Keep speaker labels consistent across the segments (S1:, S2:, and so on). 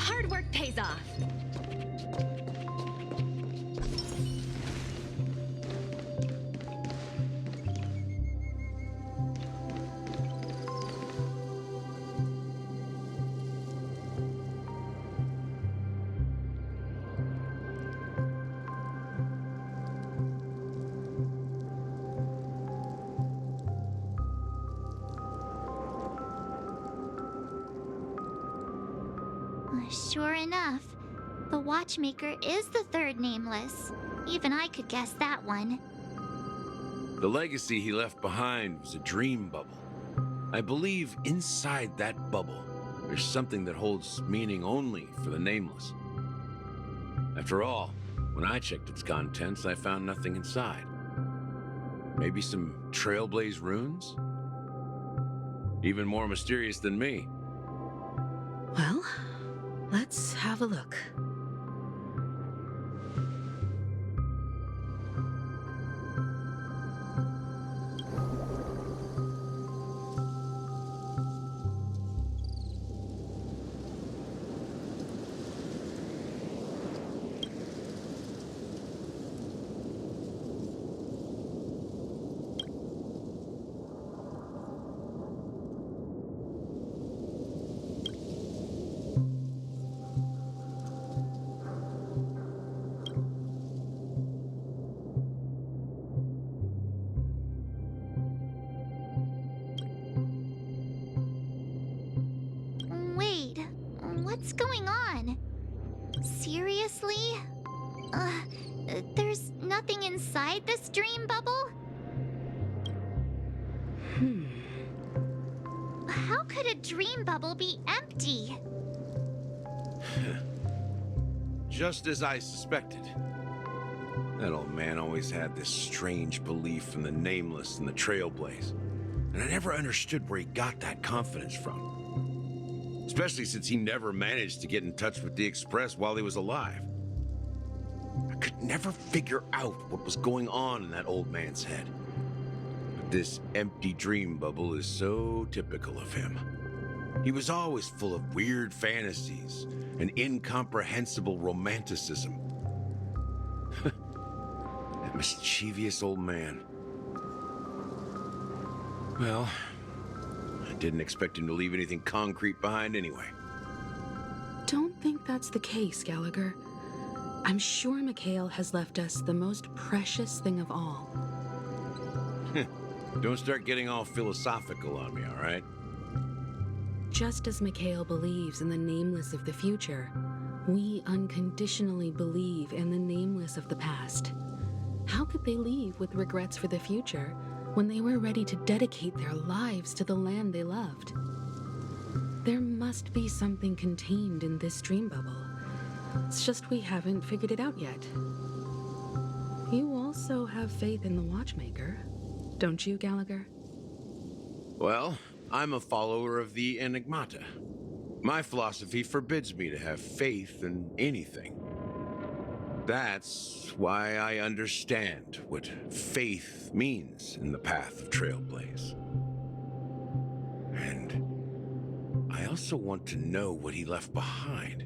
S1: Hard work pays off.
S2: Sure enough, the watchmaker is the third nameless. Even I could guess that one.
S3: The legacy he left behind was a dream bubble. I believe inside that bubble, there's something that holds meaning only for the nameless. After all, when I checked its contents, I found nothing inside. Maybe some trailblaze runes? Even more mysterious than me.
S4: Well, let's have a look.
S2: Wait, what's going on? Seriously? There's nothing inside this dream bubble? How could a dream bubble be empty?
S3: Just as I suspected. That old man always had this strange belief in the nameless and the trailblaze. And I never understood where he got that confidence from. Especially since he never managed to get in touch with the Express while he was alive. I could never figure out what was going on in that old man's head. But this empty dream bubble is so typical of him. He was always full of weird fantasies and incomprehensible romanticism. That mischievous old man. Well, I didn't expect him to leave anything concrete behind anyway.
S4: Don't think that's the case, Gallagher. I'm sure Mikhail has left us the most precious thing of all.
S3: Don't start getting all philosophical on me, all right?
S4: Just as Mikhail believes in the nameless of the future, we unconditionally believe in the nameless of the past. How could they leave with regrets for the future when they were ready to dedicate their lives to the land they loved? There must be something contained in this dream bubble. It's just we haven't figured it out yet. You also have faith in the watchmaker, don't you, Gallagher?
S3: Well, I'm a follower of the Enigmata. My philosophy forbids me to have faith in anything. That's why I understand what faith means in the path of Trailblaze. And I also want to know what he left behind.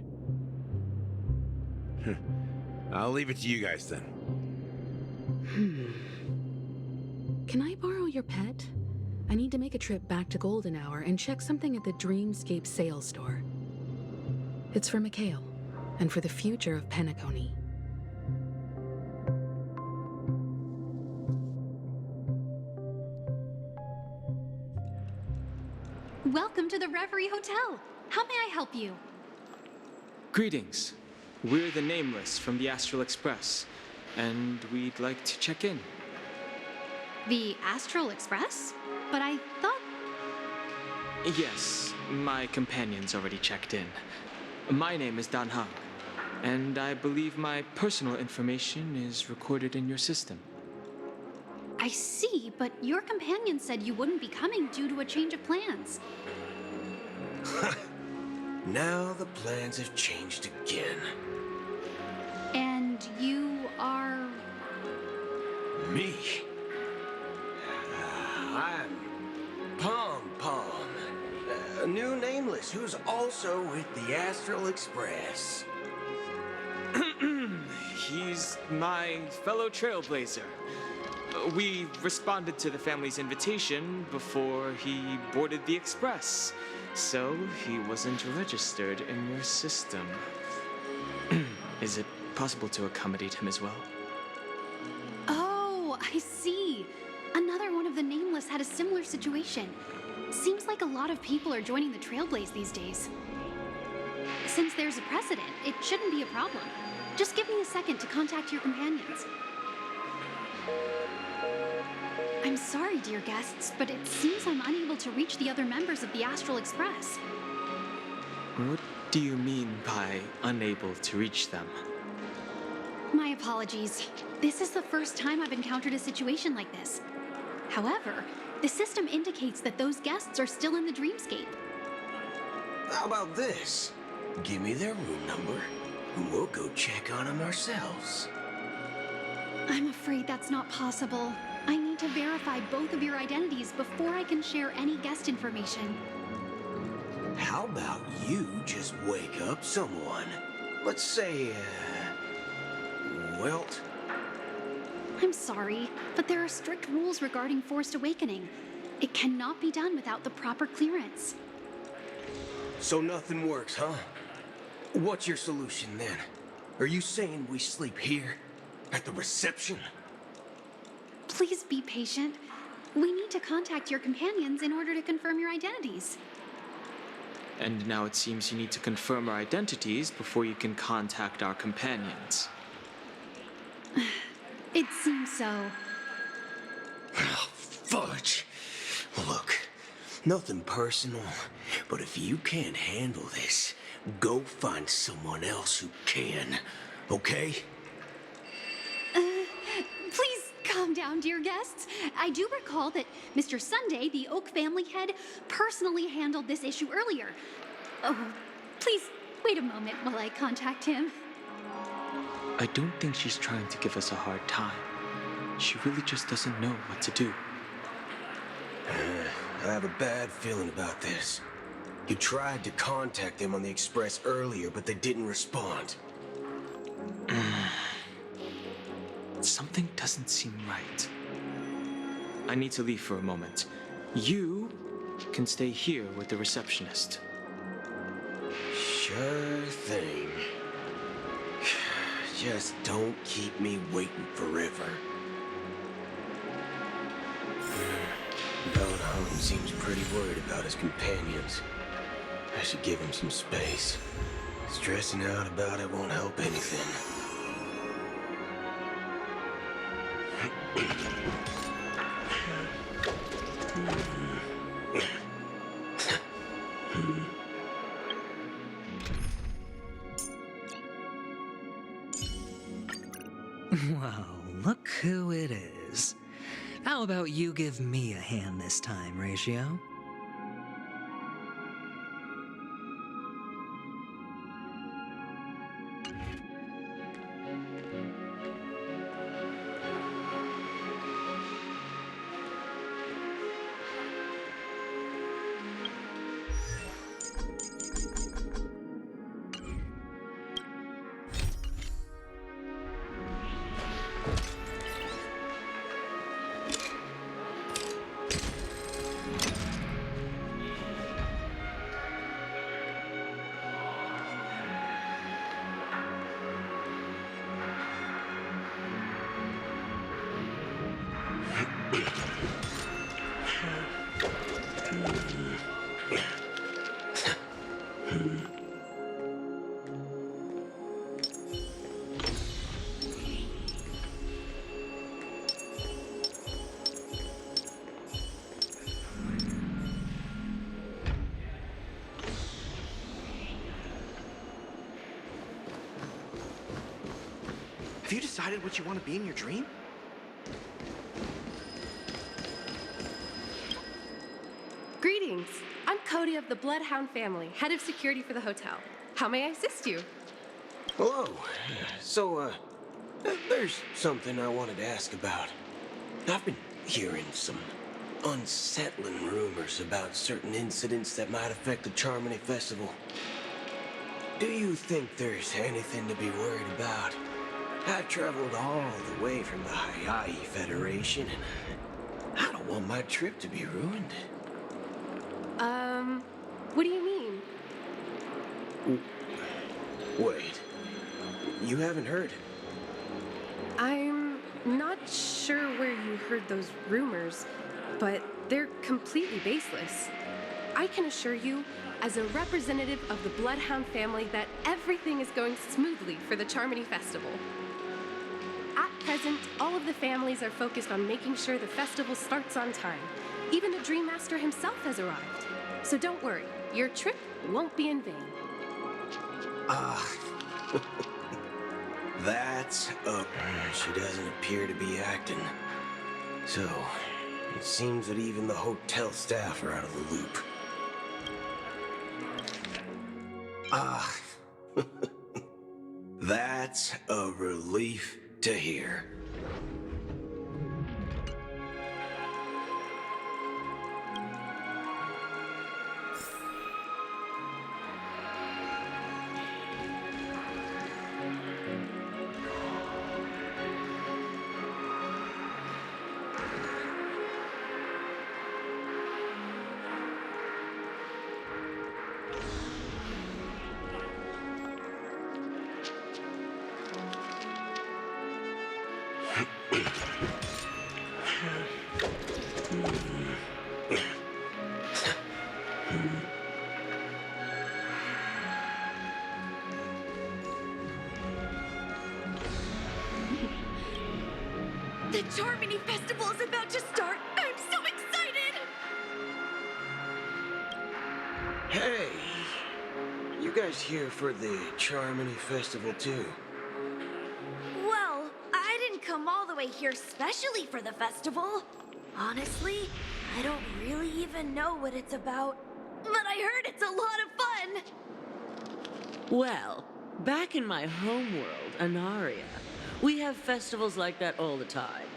S3: I'll leave it to you guys then.
S4: Can I borrow your pet? I need to make a trip back to Golden Hour and check something at the Dreamscape sales store. It's for Mikhail, and for the future of Penacony.
S1: Welcome to the Reverie Hotel. How may I help you?
S5: Greetings. We're the Nameless from the Astral Express, and we'd like to check in.
S1: The Astral Express? But I thought...
S5: Yes, my companion's already checked in. My name is Dan Heng, and I believe my personal information is recorded in your system.
S1: I see, but your companion said you wouldn't be coming due to a change of plans.
S6: Now the plans have changed again.
S1: And you are...
S6: Me? I'm Pom Pom, a new nameless nameless who's also with the Astral Express.
S5: He's my fellow trailblazer. We responded to the family's invitation before he boarded the express, so he wasn't registered in your system. Is it possible to accommodate him as well?
S1: Oh, I see. Another one of the Nameless had a similar situation. Seems like a lot of people are joining the Trailblaze these days. Since there's a precedent, it shouldn't be a problem. Just give me a second to contact your companions. I'm sorry, dear guests, but it seems I'm unable to reach the other members of the Astral Express.
S5: What do you mean by unable to reach them?
S1: My apologies. This is the first time I've encountered a situation like this. However, the system indicates that those guests are still in the dreamscape.
S6: How about this? Give me their room number, and we'll go check on them ourselves.
S1: I'm afraid that's not possible. I need to verify both of your identities before I can share any guest information.
S6: How about you just wake up someone? Let's say, Welt?
S1: I'm sorry, but there are strict rules regarding forced awakening. It cannot be done without the proper clearance.
S6: So nothing works, huh? What's your solution then? Are you saying we sleep here? At the reception?
S1: Please be patient. We need to contact your companions in order to confirm your identities.
S5: And now it seems you need to confirm our identities before you can contact our companions.
S1: It seems so.
S6: Oh, fudge. Look, nothing personal, but if you can't handle this, go find someone else who can, okay?
S1: Please calm down, dear guests. I do recall that Mr. Sunday, the Oak family head, personally handled this issue earlier. Oh, please wait a moment while I contact him.
S5: I don't think she's trying to give us a hard time. She really just doesn't know what to do.
S6: I have a bad feeling about this. You tried to contact them on the express earlier, but they didn't respond.
S5: Something doesn't seem right. I need to leave for a moment. You can stay here with the receptionist.
S6: Sure thing. Just don't keep me waiting forever. Dan Heng seems pretty worried about his companions. I should give him some space. Stressing out about it won't help anything.
S7: Well, look who it is. How about you give me a hand this time, Ratio?
S8: Have you decided what you want to be in your dream?
S9: Greetings. I'm Cody of the Bloodhound family, head of security for the hotel. How may I assist you?
S6: Hello. So, there's something I wanted to ask about. I've been hearing some unsettling rumors about certain incidents that might affect the Charmony Festival. Do you think there's anything to be worried about? I've traveled all the way from the Hawaii Federation, and I don't want my trip to be ruined.
S9: What do you mean?
S6: Wait, you haven't heard?
S9: I'm not sure where you heard those rumors, but they're completely baseless. I can assure you, as a representative of the Bloodhound family, that everything is going smoothly for the Charmony Festival. At present, all of the families are focused on making sure the festival starts on time. Even the Dream Master himself has arrived. So don't worry, your trip won't be in vain.
S6: That's up. She doesn't appear to be acting. So, it seems that even the hotel staff are out of the loop. That's a relief to hear.
S10: The Charmony Festival is about to start! I'm so excited!
S6: Hey, you guys here for the Charmony Festival too?
S10: Well, I didn't come all the way here specially for the festival. Honestly, I don't really even know what it's about. But I heard it's a lot of fun!
S11: Well, back in my homeworld, Anaria, we have festivals like that all the time.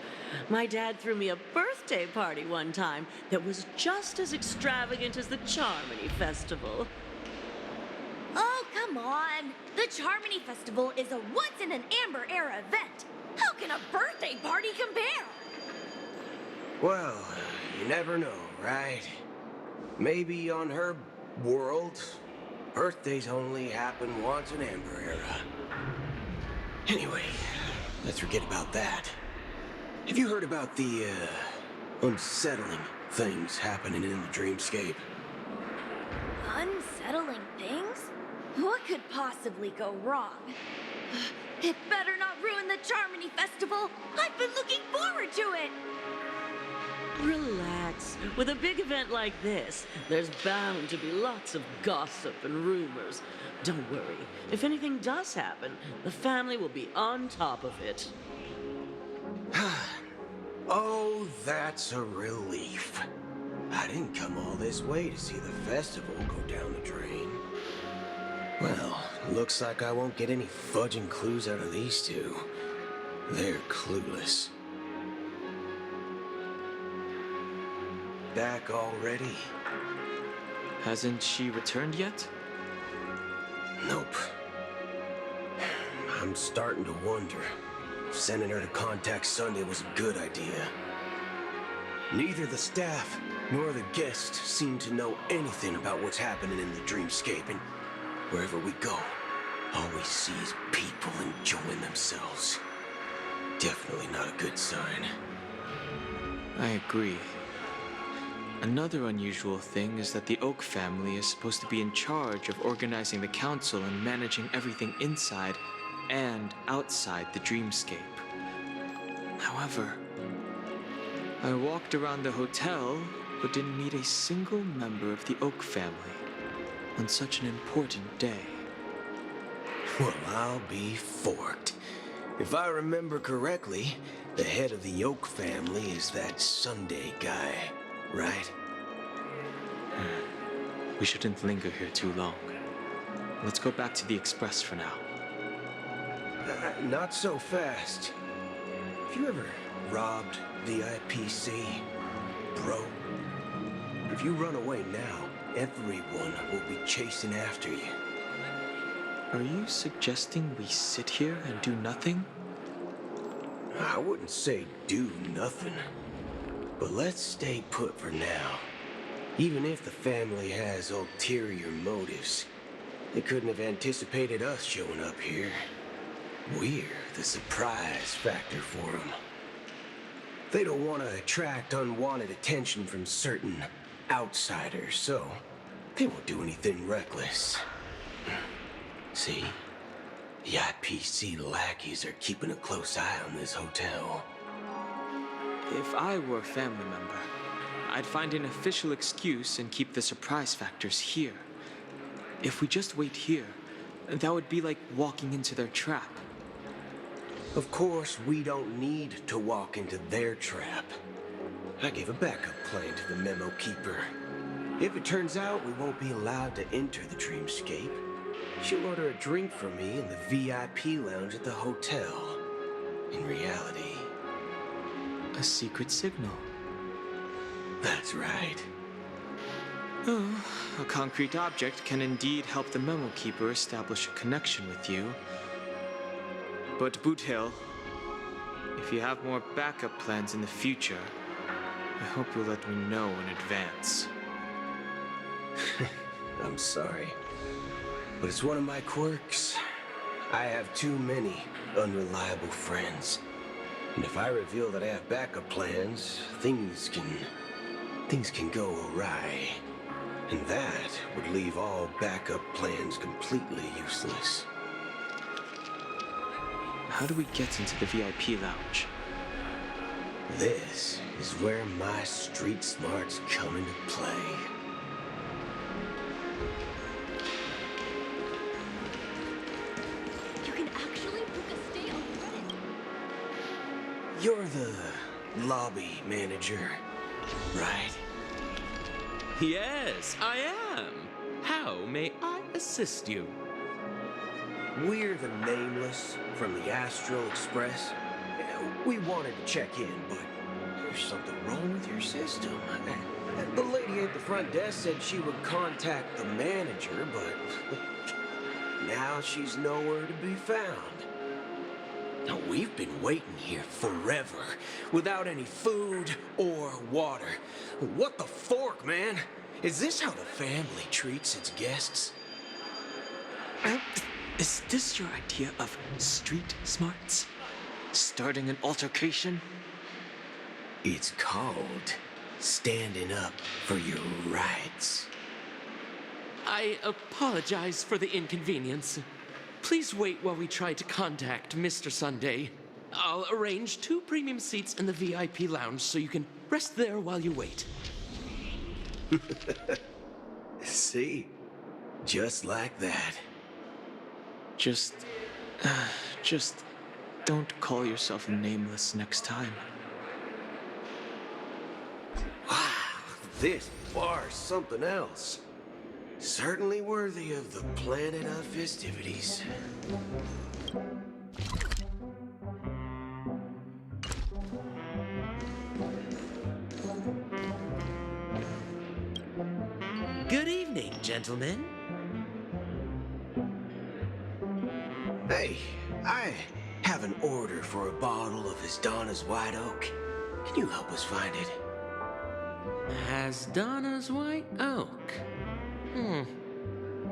S11: My dad threw me a birthday party one time that was just as extravagant as the Charmony Festival.
S10: Oh, come on! The Charmony Festival is a once-in-an-Amber Era event! How can a birthday party compare?
S6: Well, you never know, right? Maybe on her world, birthdays only happen once in Amber Era. Anyway, let's forget about that. Have you heard about the, unsettling things happening in the dreamscape?
S10: Unsettling things? What could possibly go wrong? It better not ruin the Charmony Festival! I've been looking forward to it!
S11: Relax. With a big event like this, there's bound to be lots of gossip and rumors. Don't worry. If anything does happen, the family will be on top of it.
S6: Oh, that's a relief. I didn't come all this way to see the festival go down the drain. Well, looks like I won't get any fudging clues out of these two. They're clueless. Back already?
S5: Hasn't she returned yet?
S6: Nope. I'm starting to wonder if sending her to contact Sunday was a good idea. Neither the staff nor the guests seem to know anything about what's happening in the dreamscape, and wherever we go, all we see is people enjoying themselves. Definitely not a good sign.
S5: I agree. Another unusual thing is that the Oak family is supposed to be in charge of organizing the council and managing everything inside and outside the dreamscape. However, I walked around the hotel but didn't meet a single member of the Oak family on such an important day.
S6: Well, I'll be forked. If I remember correctly, the head of the Oak family is that Sunday guy, right?
S5: We shouldn't linger here too long. Let's go back to the Express for now.
S6: Not so fast. Have you ever robbed the IPC? bro. If you run away now, everyone will be chasing after you.
S5: Are you suggesting we sit here and do nothing?
S6: I wouldn't say do nothing, but let's stay put for now. Even if the family has ulterior motives, they couldn't have anticipated us showing up here. We're the surprise factor for them. They don't want to attract unwanted attention from certain outsiders, so they won't do anything reckless. See? The IPC lackeys are keeping a close eye on this hotel.
S5: If I were a family member, I'd find an official excuse and keep the surprise factors here. If we just wait here, that would be like walking into their trap.
S6: Of course, we don't need to walk into their trap. I gave a backup plan to the memo keeper. If it turns out we won't be allowed to enter the dreamscape, she'll order a drink for me in the VIP lounge at the hotel. In reality,
S5: a secret signal.
S6: That's right.
S5: Oh, a concrete object can indeed help the memo keeper establish a connection with you. But Boothill, if you have more backup plans in the future, I hope you'll let me know in advance.
S6: I'm sorry, but it's one of my quirks. I have too many unreliable friends. And if I reveal that I have backup plans, things can go awry. And that would leave all backup plans completely useless.
S5: How do we get into the VIP lounge?
S6: This is where my street smarts come into play.
S10: You can actually book a stay on credit.
S6: You're the lobby manager, right?
S12: Yes, I am. How may I assist you?
S6: We're the Nameless from the Astral Express. We wanted to check in, but there's something wrong with your system. The lady at the front desk said she would contact the manager, but now she's nowhere to be found. Now, we've been waiting here forever, without any food or water. What the fork, man? Is this how the family treats its guests?
S5: Is this your idea of street smarts? Starting an altercation?
S6: It's called standing up for your rights.
S12: I apologize for the inconvenience. Please wait while we try to contact Mr. Sunday. I'll arrange 2 premium seats in the VIP lounge so you can rest there while you wait.
S6: See? Just like that.
S5: Just don't call yourself Nameless next time.
S6: Wow, this bar's something else. Certainly worthy of the planet of festivities.
S12: Good evening, gentlemen.
S6: Hey, I have an order for a bottle of His Donna's White Oak. Can you help us find it?
S12: Donna's White Oak.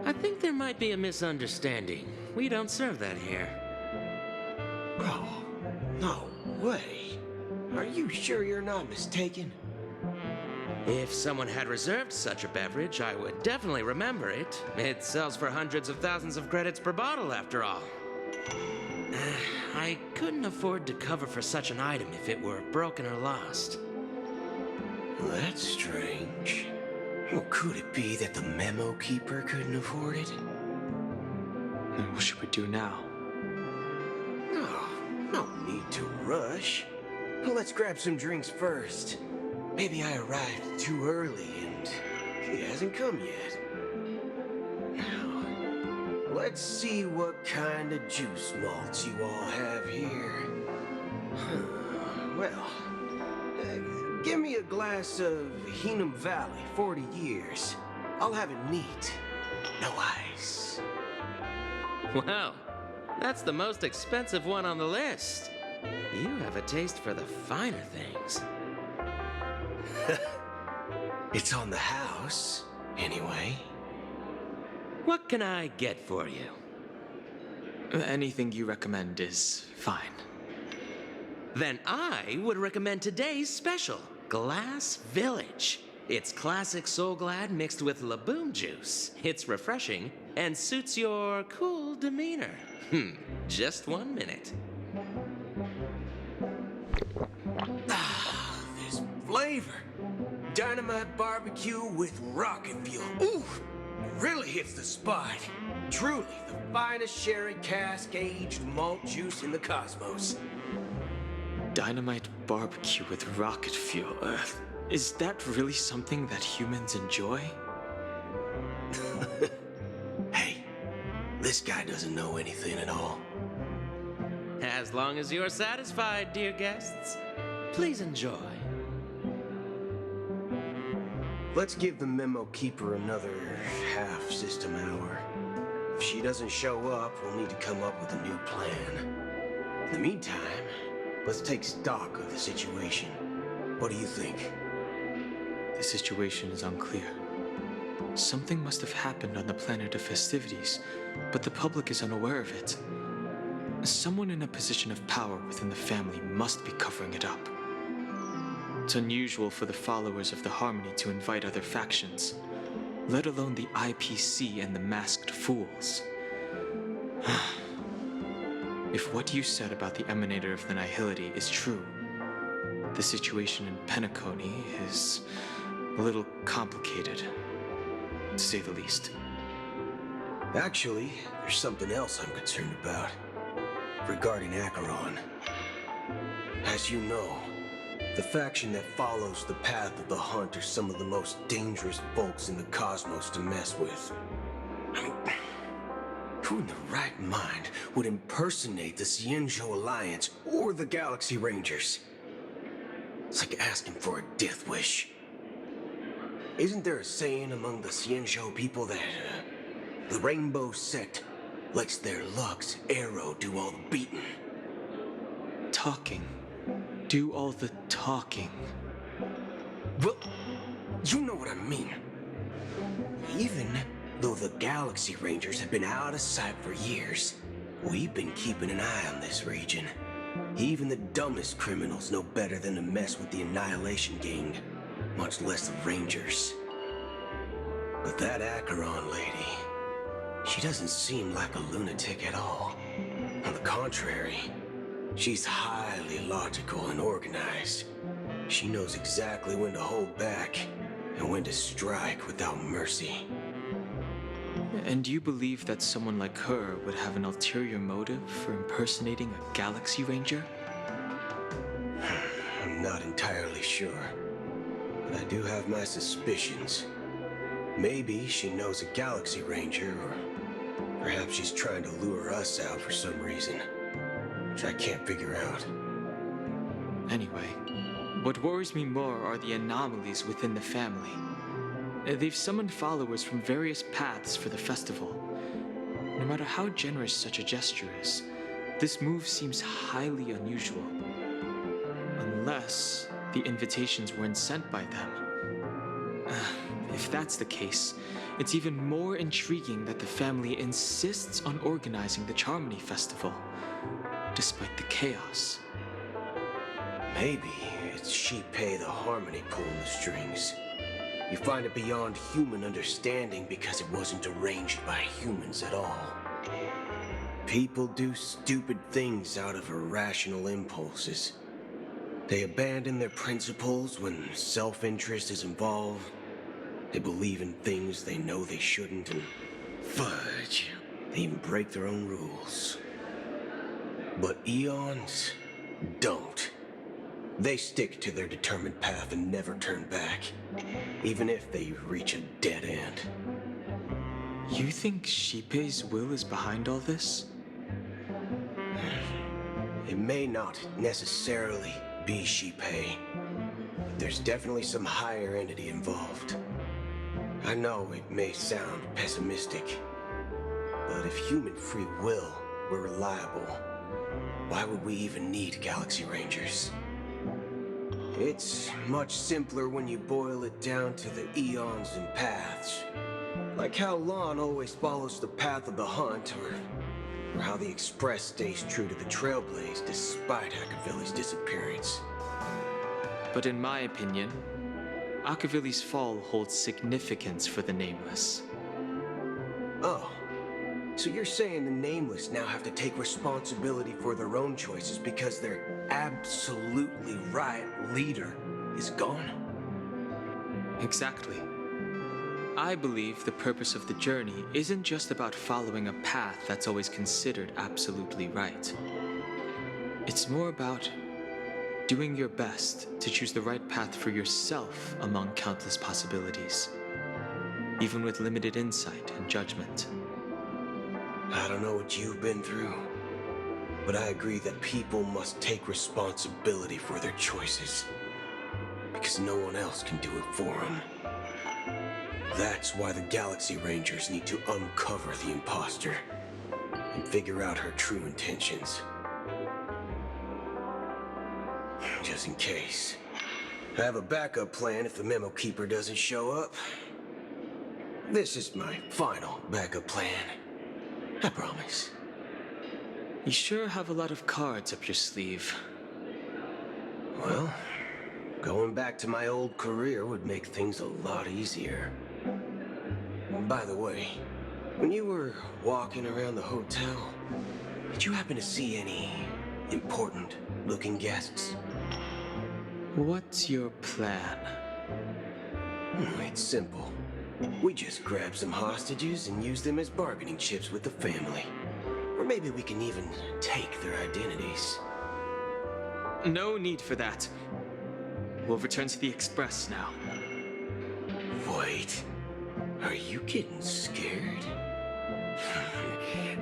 S12: I think there might be a misunderstanding. We don't serve that here.
S6: Oh, no way. Are you sure you're not mistaken?
S12: If someone had reserved such a beverage, I would definitely remember it. It sells for hundreds of thousands of credits per bottle, after all. I couldn't afford to cover for such an item if it were broken or lost.
S6: That's strange. Well, could it be that the memo keeper couldn't afford it?
S5: Then what should we do now?
S6: No need to rush. Let's grab some drinks first. Maybe I arrived too early and she hasn't come yet. Now, let's see what kind of juice malts you all have here. Well, Give me a glass of Heenum Valley, 40 years. I'll have it neat. No ice.
S12: Wow, that's the most expensive one on the list. You have a taste for the finer things.
S6: It's on the house, anyway.
S12: What can I get for you?
S5: Anything you recommend is fine.
S12: Then I would recommend today's special, Glass Village. It's classic Soul Glad mixed with Laboom juice. It's refreshing and suits your cool demeanor. Just 1 minute.
S6: Ah, this flavor. Dynamite barbecue with rocket fuel. Ooh, really hits the spot. Truly the finest sherry cask-aged malt juice in the cosmos.
S5: Dynamite barbecue with rocket fuel. Is that really something that humans enjoy?
S6: Hey, this guy doesn't know anything at all.
S12: As long as you're satisfied, dear guests, please enjoy.
S6: Let's give the memo keeper another half system hour. If she doesn't show up, we'll need to come up with a new plan. In the meantime, let's take stock of the situation. What do you think?
S5: The situation is unclear. Something must have happened on the planet of festivities, but the public is unaware of it. Someone in a position of power within the family must be covering it up. It's unusual for the followers of the Harmony to invite other factions, let alone the IPC and the Masked Fools. If what you said about the Emanator of the Nihility is true, the situation in Penacony is a little complicated, to say the least.
S6: Actually, there's something else I'm concerned about. Regarding Acheron. As you know, the faction that follows the path of the hunt are some of the most dangerous folks in the cosmos to mess with. I mean, who in the right mind would impersonate the Xianzhou Alliance or the Galaxy Rangers? It's like asking for a death wish. Isn't there a saying among the Xianzhou people that the Rainbow Sect lets their Lux arrow do all the beating?
S5: Talking. Do all the talking.
S6: Well, you know what I mean. Even though the Galaxy Rangers have been out of sight for years, we've been keeping an eye on this region. Even the dumbest criminals know better than to mess with the Annihilation Gang, much less the Rangers. But that Acheron lady, she doesn't seem like a lunatic at all. On the contrary, she's highly logical and organized. She knows exactly when to hold back and when to strike without mercy.
S5: And you believe that someone like her would have an ulterior motive for impersonating a Galaxy Ranger?
S6: I'm not entirely sure, but I do have my suspicions. Maybe she knows a Galaxy Ranger, or perhaps she's trying to lure us out for some reason, which I can't figure out.
S5: Anyway, what worries me more are the anomalies within the family. They've summoned followers from various paths for the festival. No matter how generous such a gesture is, this move seems highly unusual. Unless the invitations weren't sent by them. If that's the case, it's even more intriguing that the family insists on organizing the Charmony Festival, despite the chaos.
S6: Maybe it's Shipei the Harmony pulling the strings. You find it beyond human understanding because it wasn't arranged by humans at all. People do stupid things out of irrational impulses. They abandon their principles when self-interest is involved. They believe in things they know they shouldn't, and fudge, they even break their own rules. But Eons don't. They stick to their determined path and never turn back, even if they reach a dead end.
S5: You think Shipei's will is behind all this?
S6: It may not necessarily be Shipei, there's definitely some higher entity involved. I know it may sound pessimistic, but if human free will were reliable, why would we even need Galaxy Rangers? It's much simpler when you boil it down to the eons and paths. Like how Lon always follows the path of the hunt, or how the Express stays true to the Trailblaze despite Akavilli's disappearance.
S5: But in my opinion, Akavilli's fall holds significance for the Nameless.
S6: Oh, so you're saying the Nameless now have to take responsibility for their own choices because their absolutely right leader is gone?
S5: Exactly. I believe the purpose of the journey isn't just about following a path that's always considered absolutely right. It's more about doing your best to choose the right path for yourself among countless possibilities, even with limited insight and judgment.
S6: I don't know what you've been through, but I agree that people must take responsibility for their choices, because no one else can do it for them. That's why the Galaxy Rangers need to uncover the imposter and figure out her true intentions. Just in case. I have a backup plan if the Memo Keeper doesn't show up. This is my final backup plan. I promise.
S5: You sure have a lot of cards up your sleeve.
S6: Well, going back to my old career would make things a lot easier. By the way, when you were walking around the hotel, did you happen to see any important-looking guests?
S5: What's your plan?
S6: It's simple. We just grab some hostages and use them as bargaining chips with the family. Or maybe we can even take their identities.
S5: No need for that. We'll return to the Express now.
S6: Wait. Are you getting scared?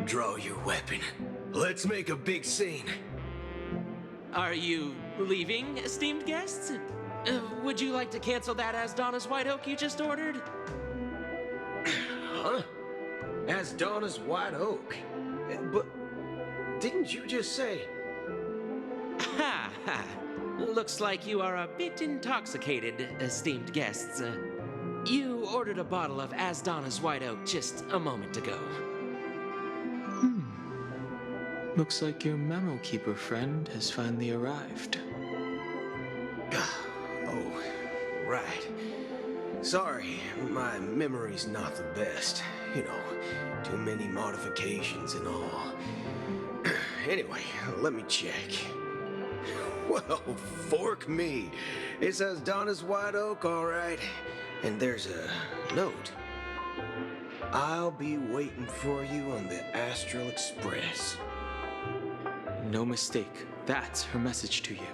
S6: Draw your weapon. Let's make a big scene.
S12: Are you leaving, esteemed guests? Would you like to cancel that Asdana's White Oak you just ordered?
S6: Huh? Asdana's White Oak? But didn't you just say...
S12: Ha ha! Looks like you are a bit intoxicated, esteemed guests. You ordered a bottle of Asdana's White Oak just a moment ago.
S5: Looks like your Memo Keeper friend has finally arrived.
S6: Oh, right. Sorry, my memory's not the best. You know, too many modifications and all. Anyway, let me check. Well, fork me. It says Donna's White Oak, all right. And there's a note. I'll be waiting for you on the Astral Express.
S5: No mistake. That's her message to you.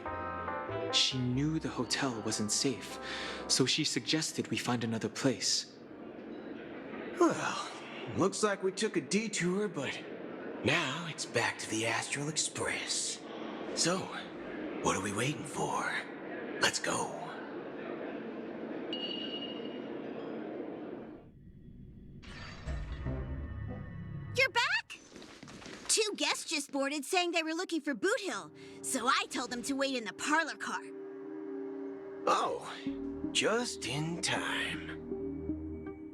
S5: She knew the hotel wasn't safe, so she suggested we find another place.
S6: Well, looks like we took a detour, but now it's back to the Astral Express. So, what are we waiting for? Let's go.
S13: You're back? Two guests just boarded saying they were looking for Boothill, so I told them to wait in the parlor car.
S6: Oh, just in time.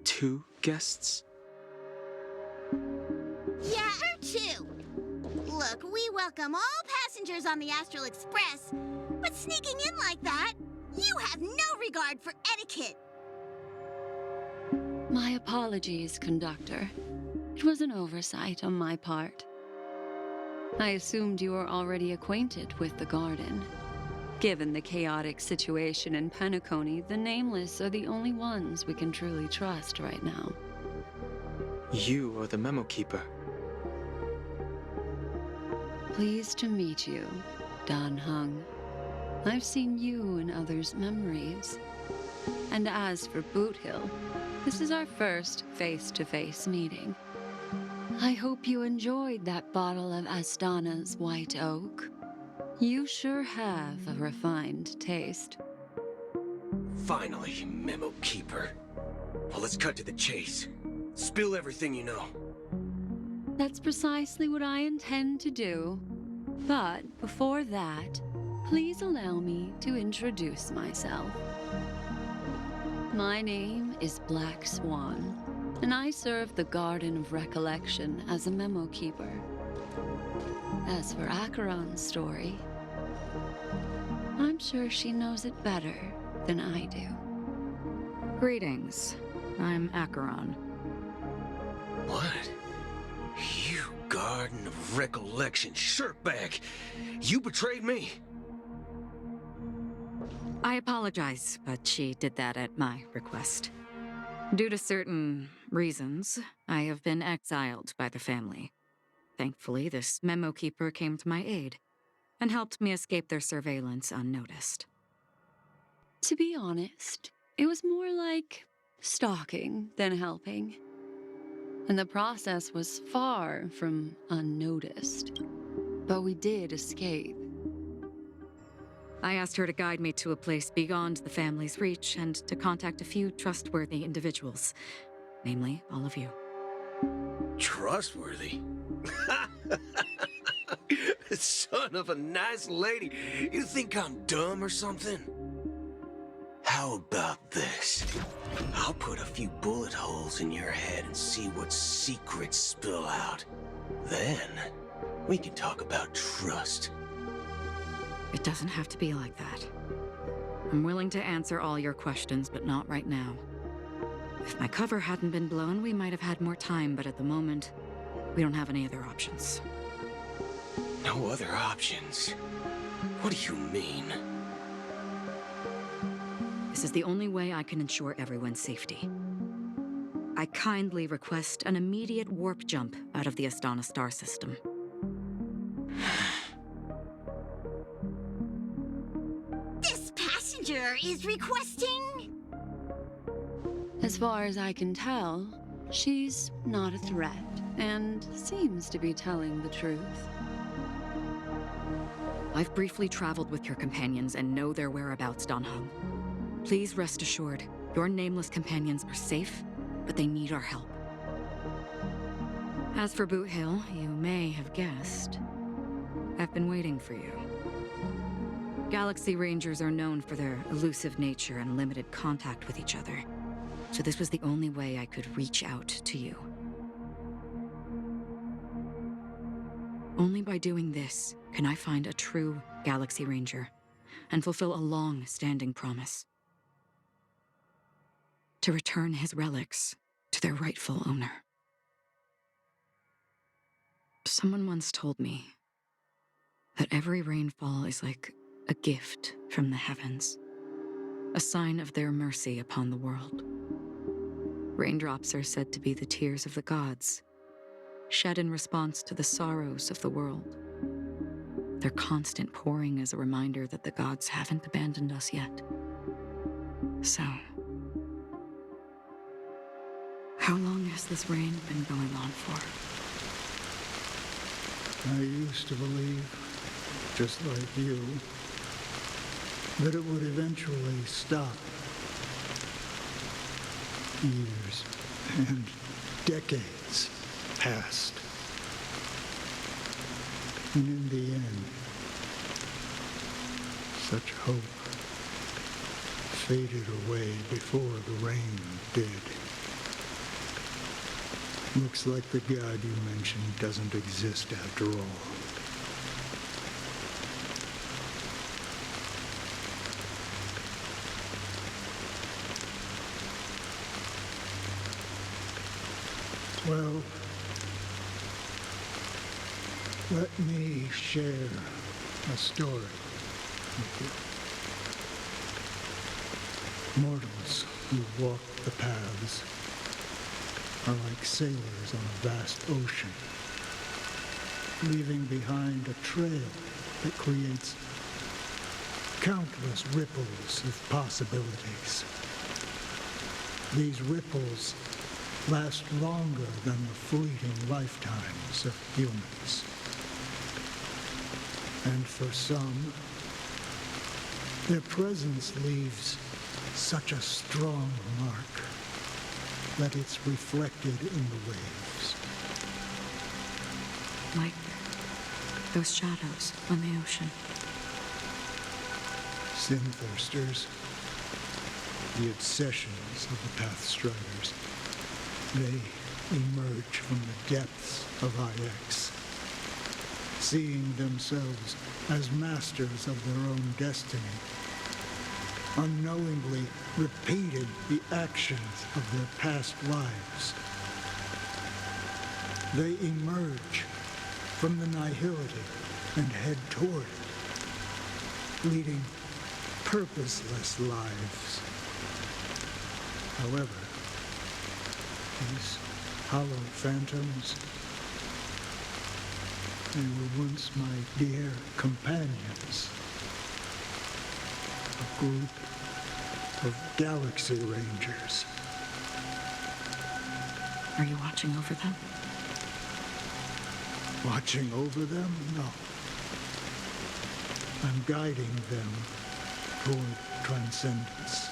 S5: Two guests?
S13: Yeah, or two. Look, we welcome all passengers on the Astral Express, but sneaking in like that, you have no regard for etiquette.
S14: My apologies, conductor. It was an oversight on my part. I assumed you were already acquainted with the garden. Given the chaotic situation in Penacony, the Nameless are the only ones we can truly trust right now.
S5: You are the Memo Keeper.
S14: Pleased to meet you, Dan Heng. I've seen you in others' memories. And as for Boothill, this is our first face-to-face meeting. I hope you enjoyed that bottle of Astana's White Oak. You sure have a refined taste.
S6: Finally, Memo Keeper. Well, let's cut to the chase. Spill everything you know.
S14: That's precisely what I intend to do. But before that, please allow me to introduce myself. My name is Black Swan, and I serve the Garden of Recollection as a memo keeper. As for Acheron's story, I'm sure she knows it better than I do.
S15: Greetings. I'm Acheron.
S6: What? You Garden of Recollection shirtbag! You betrayed me!
S15: I apologize, but she did that at my request. Due to certain reasons, I have been exiled by the family. Thankfully, this memo keeper came to my aid and helped me escape their surveillance unnoticed.
S14: To be honest, it was more like stalking than helping. And the process was far from unnoticed. But we did escape.
S15: I asked her to guide me to a place beyond the family's reach and to contact a few trustworthy individuals, namely all of you.
S6: Trustworthy? Son of a nice lady. You think I'm dumb or something? How about this? I'll put a few bullet holes in your head and see what secrets spill out. Then, we can talk about trust.
S15: It doesn't have to be like that. I'm willing to answer all your questions, but not right now. If my cover hadn't been blown, we might have had more time, but at the moment, we don't have any other options.
S6: No other options? What do you mean?
S15: This is the only way I can ensure everyone's safety. I kindly request an immediate warp jump out of the Astana star system.
S13: This passenger is requesting...
S14: As far as I can tell, she's not a threat and seems to be telling the truth.
S15: I've briefly traveled with your companions and know their whereabouts, Dan Heng. Please rest assured, your nameless companions are safe, but they need our help. As for Boothill, you may have guessed. I've been waiting for you. Galaxy Rangers are known for their elusive nature and limited contact with each other, so this was the only way I could reach out to you. Only by doing this can I find a true Galaxy Ranger and fulfill a long-standing promise. To return his relics to their rightful owner. Someone once told me that every rainfall is like a gift from the heavens, a sign of their mercy upon the world. Raindrops are said to be the tears of the gods, shed in response to the sorrows of the world. Their constant pouring is a reminder that the gods haven't abandoned us yet. So, how long has this rain been going on for?
S16: I used to believe, just like you, that it would eventually stop. Years and decades passed. And in the end, such hope faded away before the rain did. Looks like the god you mentioned doesn't exist after all. Well, let me share a story with you. Mortals who walk the paths are like sailors on a vast ocean, leaving behind a trail that creates countless ripples of possibilities. These ripples last longer than the fleeting lifetimes of humans. And for some, their presence leaves such a strong mark that it's reflected in the waves.
S15: Like those shadows on the ocean.
S16: Sin-thirsters, the obsessions of the Pathstriders, they emerge from the depths of IX, seeing themselves as masters of their own destiny, unknowingly repeated the actions of their past lives. They emerge from the nihility and head toward it, leading purposeless lives. However, these hollow phantoms, they were once my dear companions. A group of galaxy rangers.
S15: Are you watching over them?
S16: Watching over them? No. I'm guiding them toward transcendence.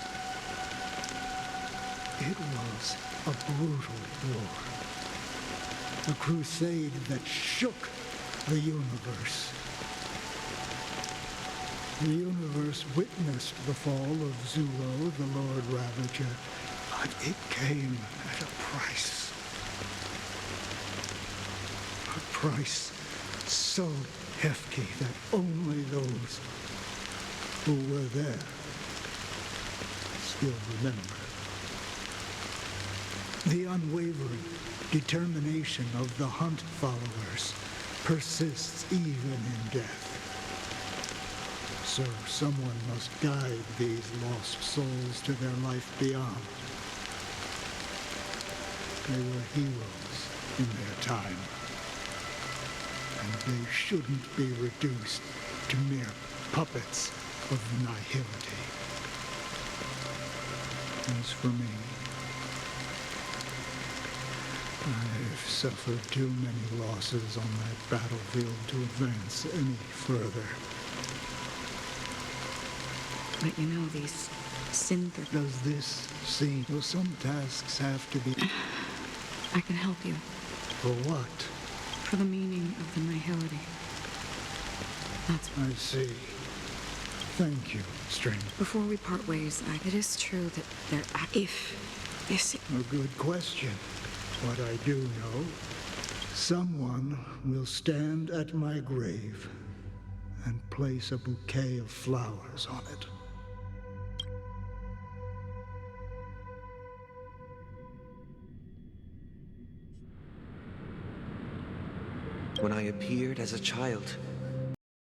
S16: It was a brutal war. A crusade that shook the universe. The universe witnessed the fall of Zulo, the Lord Ravager, but it came at a price. A price so hefty that only those who were there still remember. The unwavering determination of the Hunt followers persists even in death. So someone must guide these lost souls to their life beyond. They were heroes in their time, and they shouldn't be reduced to mere puppets of nihility. As for me, I've suffered too many losses on that battlefield to advance any further.
S15: But you know, these synth...
S16: Does this seem... Will some tasks have to be...
S15: I can help you.
S16: For what?
S15: For the meaning of the nihility. That's what...
S16: I see. Thank you, stranger.
S15: Before we part ways, it is true that there... If this...
S16: A good question. What I do know, someone will stand at my grave and place a bouquet of flowers on it.
S8: When I appeared as a child,